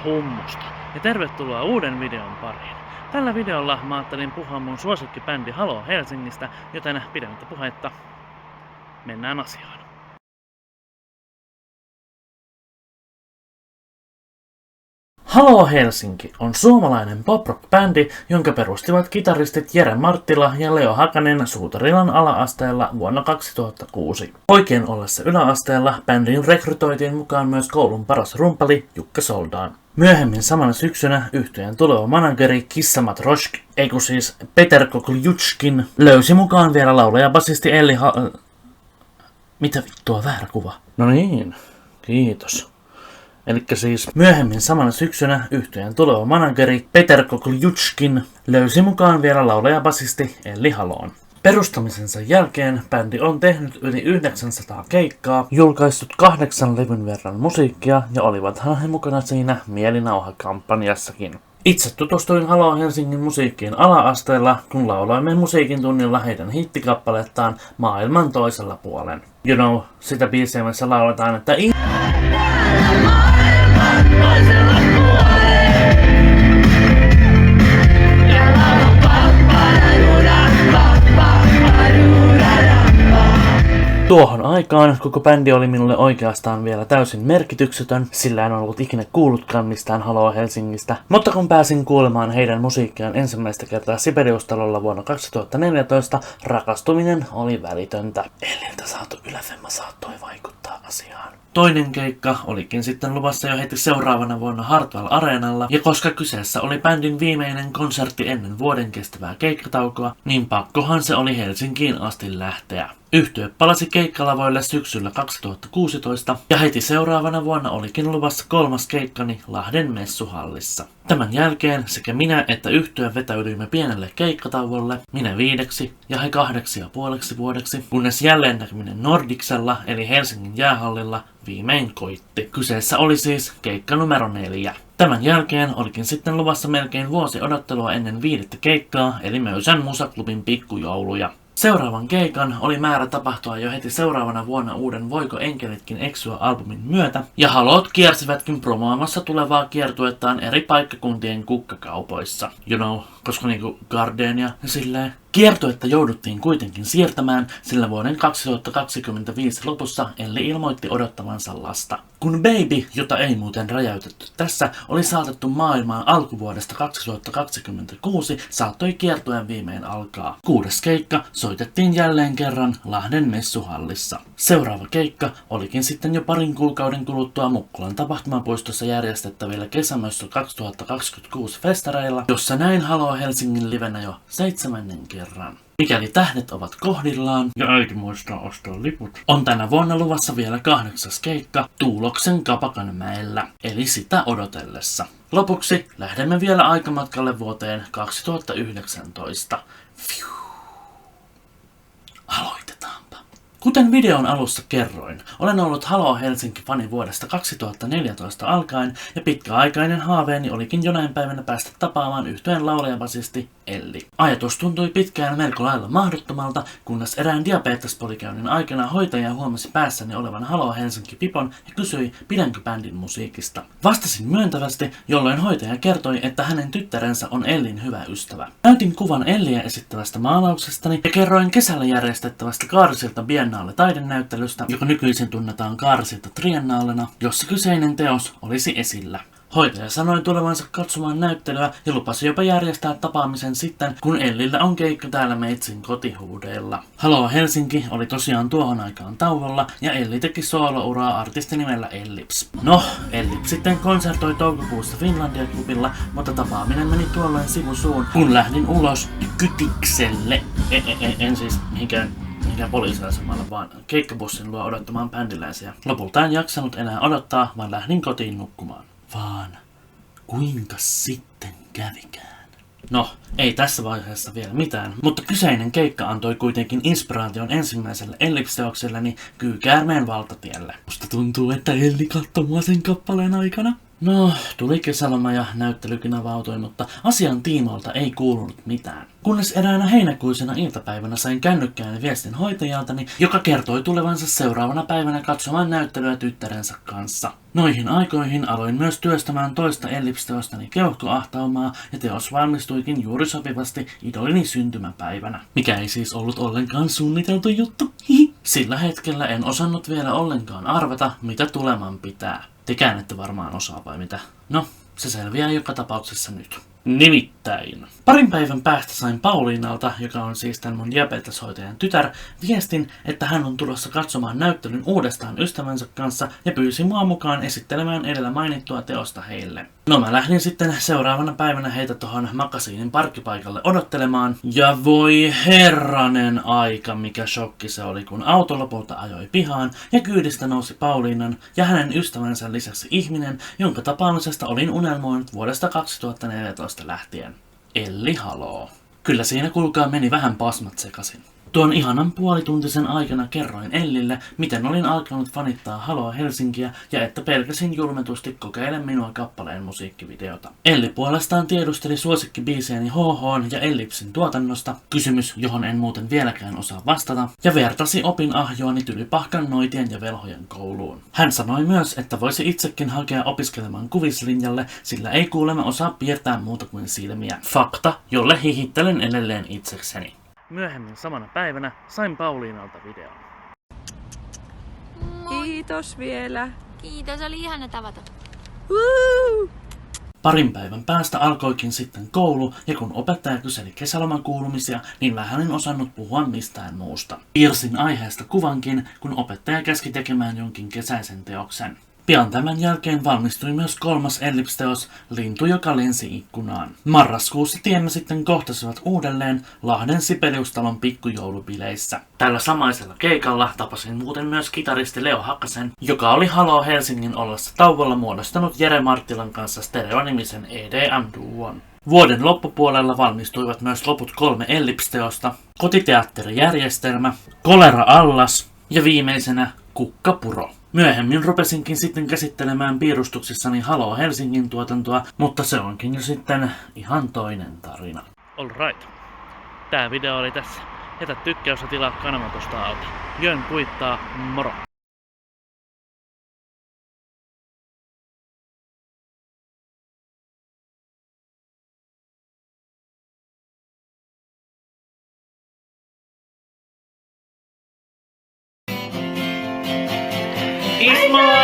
hummusta ja tervetuloa uuden videon pariin. Tällä videolla mä ajattelin puhua mun suosikkibändi Halo Helsingistä, joten pidemmittä puheitta mennään asiaan. Halo Helsinki on suomalainen pop-rock-bändi, jonka perustivat kitaristit Jere Marttila ja Leo Hakanen Suutarilan ala-asteella vuonna 2006. Poikien ollessa yläasteella bändiin rekrytoitiin mukaan myös koulun paras rumpali Jukka Soldaan. Myöhemmin samana syksynä yhtyeen tuleva manageri Kissamat Rosk, Peter Koklyutskin, löysi mukaan vielä laulaja-basisti Elli Mitä vittua, väärä kuva? No niin, kiitos. Elikkä siis myöhemmin samana syksynä yhtyeen tuleva manageri Peter Koklyutskin löysi mukaan vielä laulaja-basisti Elli Haloon. Perustamisensa jälkeen bändi on tehnyt yli 900 keikkaa, julkaissut 8 levyn verran musiikkia ja olivathan he mukana siinä Mielinauha-kampanjassakin. Itse tutustuin Halo Helsingin musiikkiin ala-asteella, kun lauloimme musiikin tunnilla heidän hittikappalettaan Maailman toisella puolen. You know, sitä biisiä missä lauletaan, että Tuohon aikaan koko bändi oli minulle oikeastaan vielä täysin merkityksetön, sillä en ollut ikinä kuullutkaan mistään Halo Helsingistä. Mutta kun pääsin kuulemaan heidän musiikkiaan ensimmäistä kertaa Sibelius-talolla vuonna 2014, rakastuminen oli välitöntä. Elliltä saatu yläfemma saattoi vaikuttaa asiaan. Toinen keikka olikin sitten luvassa jo heti seuraavana vuonna Hartwall Areenalla, ja koska kyseessä oli bändin viimeinen konsertti ennen vuoden kestävää keikkataukoa, niin pakkohan se oli Helsinkiin asti lähteä. Yhtye palasi keikkalavoille syksyllä 2016 ja heti seuraavana vuonna olikin luvassa 3. keikkani Lahden messuhallissa. Tämän jälkeen sekä minä että yhtye vetäydyimme pienelle keikkatauolle, minä 5 ja he 2,5 vuodeksi, kunnes jälleen näkyminen Nordicsella eli Helsingin jäähallilla viimein koitti. Kyseessä oli siis keikka numero 4. Tämän jälkeen olikin sitten luvassa melkein vuosi odottelua ennen 5. keikkaa eli Möysän musaklubin pikkujouluja. Seuraavan keikan oli määrä tapahtua jo heti seuraavana vuonna uuden Voiko enkelitkin eksyä -albumin myötä, ja Halot kiersivätkin promoamassa tulevaa kiertuettaan eri paikkakuntien kukkakaupoissa. You know, koska niinku Gardenia ja silleen. Kiertuetta jouduttiin kuitenkin siirtämään, sillä vuoden 2025 lopussa Elli ilmoitti odottavansa lasta. Kun Baby, jota ei muuten räjäytetty tässä, oli saatettu maailmaan alkuvuodesta 2026, saattoi kiertueen viimein alkaa. 6. keikka soitettiin jälleen kerran Lahden messuhallissa. Seuraava keikka olikin sitten jo parin kuukauden kuluttua Mukkulan tapahtumapuistossa järjestettävillä kesämössä 2026 festareilla, jossa näin Halo Helsingin livenä jo 7. kerran. Mikäli tähdet ovat kohdillaan, ja äiti muistaa ostaa liput, on tänä vuonna luvassa vielä 8. keikka Tuuloksen Kapakanmäellä, eli sitä odotellessa. Lopuksi lähdemme vielä aikamatkalle vuoteen 2019. Aloitetaanpa. Kuten videon alussa kerroin, olen ollut Halo Helsinki-fani vuodesta 2014 alkaen, ja pitkäaikainen haaveeni olikin jonain päivänä päästä tapaamaan yhtyeen laulajabasisti Elli. Ajatus tuntui pitkään melko lailla mahdottomalta, kunnes erään diabetespolikäynnin aikana hoitaja huomasi päässäni olevan Halo Helsinki-pipon ja kysyi, pidänkö bändin musiikista. Vastasin myöntävästi, jolloin hoitaja kertoi, että hänen tyttärensä on Ellin hyvä ystävä. Näytin kuvan Elliä esittävästä maalauksestani ja kerroin kesällä järjestettävästä Kaarsilta Biennaale taidenäyttelystä, joka nykyisin tunnetaan Kaarsilta Triennaalena, jossa kyseinen teos olisi esillä. Hoitaja sanoi tulevansa katsomaan näyttelyä ja lupasi jopa järjestää tapaamisen sitten, kun Ellillä on keikka täällä Meitsin kotihuudeilla. Halo Helsinki oli tosiaan tuohon aikaan tauolla ja Elli teki soolouraa artistinimellä Ellips. No, Ellips sitten konsertoi toukokuussa Finlandia-klubilla, mutta tapaaminen meni tuolloin sivusuun, kun lähdin ulos Kytikselle. En siis mihinkään poliisiasemalle, vaan keikkabussin luo odottamaan bändiläisiä. Lopulta en jaksanut enää odottaa, vaan lähdin kotiin nukkumaan. Vaan kuinka sitten kävikään? No, ei tässä vaiheessa vielä mitään, mutta kyseinen keikka antoi kuitenkin inspiraation ensimmäiselle Ellips-teokselleni Kyykäärmeen valtatielle. Musta tuntuu, että Elli katsoi mua sen kappaleen aikana. No, tuli kesäloma ja näyttelykin avautui, mutta asian tiimoilta ei kuulunut mitään. Kunnes eräänä heinäkuisena iltapäivänä sain kännykkään viestin hoitajaltani, joka kertoi tulevansa seuraavana päivänä katsomaan näyttelyä tyttärensä kanssa. Noihin aikoihin aloin myös työstämään toista ellipsteostani Keuhkoahtaumaa ja teos valmistuikin juuri sopivasti idolini syntymäpäivänä. Mikä ei siis ollut ollenkaan suunniteltu juttu. Sillä hetkellä en osannut vielä ollenkaan arvata, mitä tuleman pitää. Tekään ette varmaan osaa vai mitä? No, se selviää joka tapauksessa nyt. Nimittäin. Parin päivän päästä sain Pauliinalta, joka on siis tämän mun diabeteshoitajan tytär, viestin, että hän on tulossa katsomaan näyttelyn uudestaan ystävänsä kanssa ja pyysi mua mukaan esittelemään edellä mainittua teosta heille. No mä lähdin sitten seuraavana päivänä heitä tohon makasiinin parkkipaikalle odottelemaan. Ja voi herranen aika, mikä shokki se oli, kun auto lopulta ajoi pihaan ja kyydistä nousi Pauliinan ja hänen ystävänsä lisäksi ihminen, jonka tapaamisesta olin unelmoinut vuodesta 2014 lähtien. Elli Haloo. Kyllä siinä kuulkaa meni vähän pasmat sekasin. Tuon ihanan puolituntisen aikana kerroin Ellille, miten olin alkanut fanittaa Haloo Helsinkiä ja että pelkäsin julmetusti kokeile minua kappaleen musiikkivideota. Elli puolestaan tiedusteli suosikkibiisejäni HH:n ja Ellipsin tuotannosta, kysymys johon en muuten vieläkään osaa vastata, ja vertasi opinahjoani Tylypahkan noitien ja velhojen kouluun. Hän sanoi myös, että voisi itsekin hakea opiskelemaan kuvislinjalle, sillä ei kuulemma osaa piirtää muuta kuin silmiä. Fakta, jolle hihittelen edelleen itsekseni. Myöhemmin samana päivänä sain Pauliinalta videon. Kiitos vielä. Kiitos, oli ihana tavata. Parin päivän päästä alkoikin sitten koulu, ja kun opettaja kyseli kesäloman kuulumisia, niin vähän en osannut puhua mistään muusta. Piirsin aiheesta kuvankin, kun opettaja käski tekemään jonkin kesäisen teoksen. Pian tämän jälkeen valmistui myös kolmas ellipsteos, Lintu, joka lensi ikkunaan. Marraskuussa tiemme sitten kohtasivat uudelleen Lahden Sibeliustalon pikkujoulubileissä. Tällä samaisella keikalla tapasin muuten myös kitaristi Leo Hakasen, joka oli Haloo Helsingin ollessa tauolla muodostanut Jere Marttilan kanssa stereonimisen EDM-duon. Vuoden loppupuolella valmistuivat myös loput 3 ellipsteosta, Kotiteatterijärjestelmä, Kolera Allas ja viimeisenä Kukkapuro. Myöhemmin rupesinkin sitten käsittelemään piirustuksissani Haloo Helsingin tuotantoa, mutta se onkin jo sitten ihan toinen tarina. Alright. Tää video oli tässä. Jätä tykkäys ja tilaa kanavan tosta alta. Jön kuittaa, moro! Ismo!